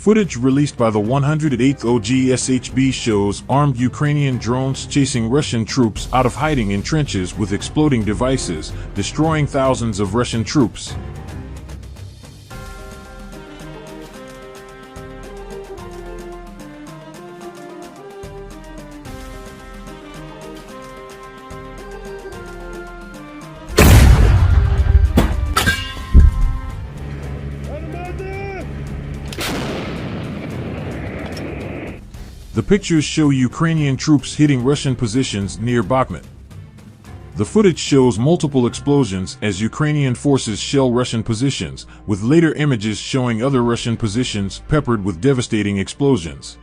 Footage released by the 108th OGSHB shows armed Ukrainian drones chasing Russian troops out of hiding in trenches with exploding devices, destroying thousands of Russian troops. The pictures show Ukrainian troops hitting Russian positions near Bakhmut. The footage shows multiple explosions as Ukrainian forces shell Russian positions, with later images showing other Russian positions peppered with devastating explosions.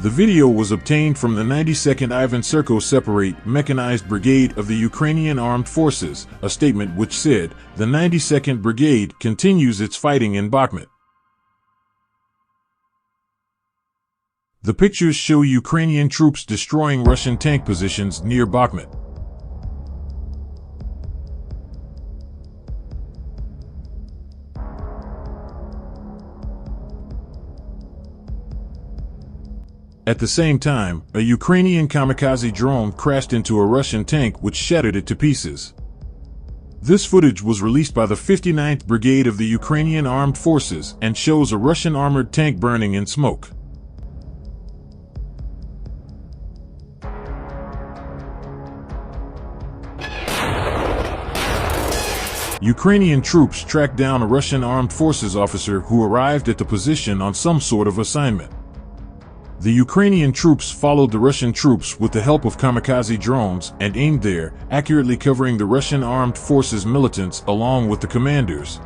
The video was obtained from the 92nd Ivan Serko Separate Mechanized Brigade of the Ukrainian Armed Forces, a statement which said, "The 92nd Brigade continues its fighting in Bakhmut." The pictures show Ukrainian troops destroying Russian tank positions near Bakhmut. At the same time, a Ukrainian kamikaze drone crashed into a Russian tank which shattered it to pieces. This footage was released by the 59th Brigade of the Ukrainian Armed Forces and shows a Russian armored tank burning in smoke. Ukrainian troops tracked down a Russian armed forces officer who arrived at the position on some sort of assignment. The Ukrainian troops followed the Russian troops with the help of kamikaze drones and aimed there, accurately covering the Russian armed forces militants along with the commanders.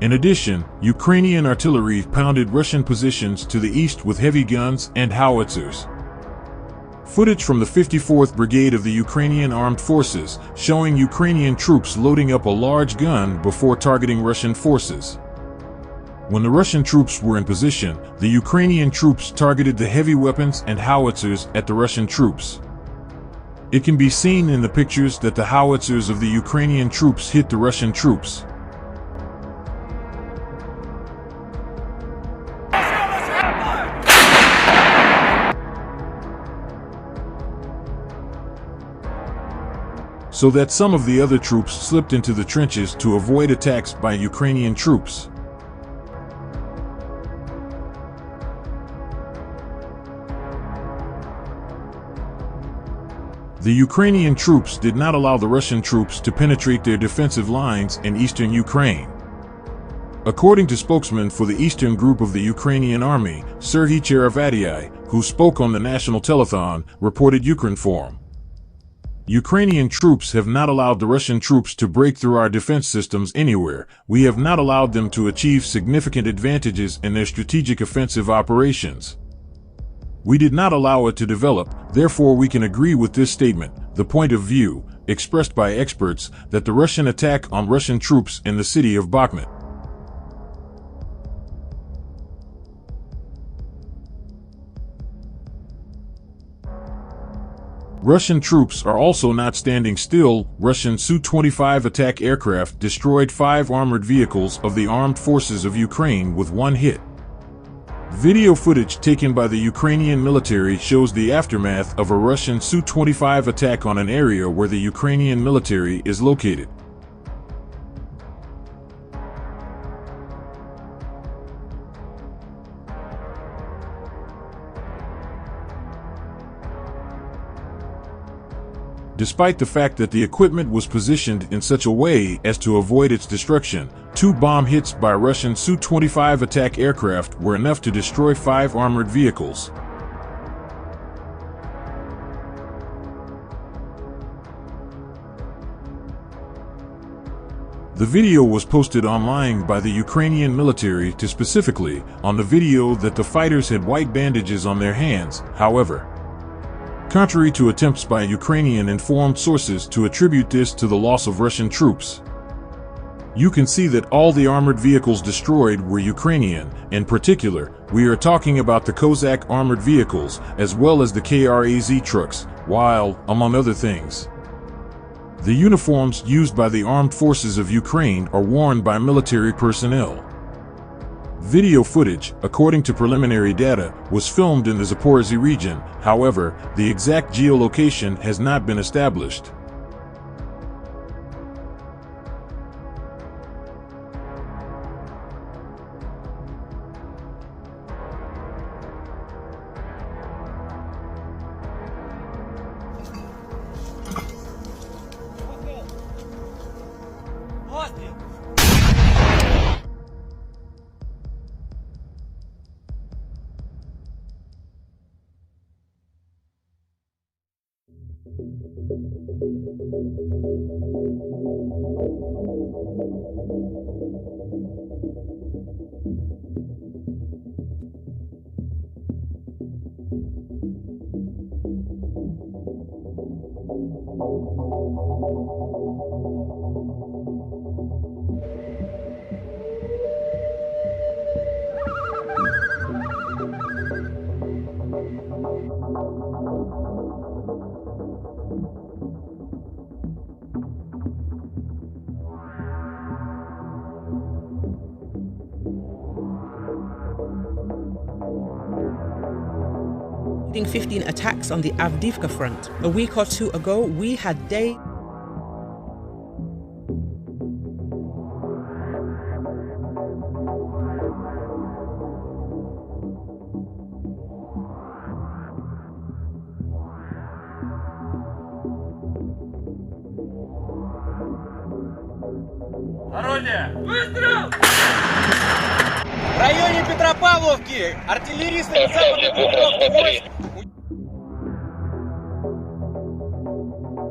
In addition, Ukrainian artillery pounded Russian positions to the east with heavy guns and howitzers. Footage from the 54th Brigade of the Ukrainian Armed Forces showing Ukrainian troops loading up a large gun before targeting Russian forces. When the Russian troops were in position, the Ukrainian troops targeted the heavy weapons and howitzers at the Russian troops. It can be seen in the pictures that the howitzers of the Ukrainian troops hit the Russian troops. So that some of the other troops slipped into the trenches to avoid attacks by Ukrainian troops. The Ukrainian troops did not allow the Russian troops to penetrate their defensive lines in eastern Ukraine. According to spokesman for the eastern group of the Ukrainian army, Serhiy Cherevadii, who spoke on the national telethon, reported Ukrinform. Ukrainian troops have not allowed the Russian troops to break through our defense systems anywhere. We have not allowed them to achieve significant advantages in their strategic offensive operations. We did not allow it to develop, therefore we can agree with this statement, the point of view, expressed by experts, that the Russian attack on Russian troops in the city of Bakhmut. Russian troops are also not standing still. Russian Su-25 attack aircraft destroyed 5 armored vehicles of the armed forces of Ukraine with one hit. Video footage taken by the Ukrainian military shows the aftermath of a Russian Su-25 attack on an area where the Ukrainian military is located. Despite the fact that the equipment was positioned in such a way as to avoid its destruction, 2 bomb hits by Russian Su-25 attack aircraft were enough to destroy 5 armored vehicles. The video was posted online by the Ukrainian military to specifically on the video that the fighters had white bandages on their hands. However, contrary to attempts by Ukrainian informed sources to attribute this to the loss of Russian troops, you can see that all the armored vehicles destroyed were Ukrainian. In particular, we are talking about the Cossack armored vehicles as well as the KRAZ trucks, while, among other things, the uniforms used by the armed forces of Ukraine are worn by military personnel. Video footage, according to preliminary data, was filmed in the Zaporizhzhia region. However, the exact geolocation has not been established. Leading 15 attacks on the Avdiivka front. A week or two ago, we had day. Орудие! Выстрел! В районе Петропавловки артиллеристами западной группировки войск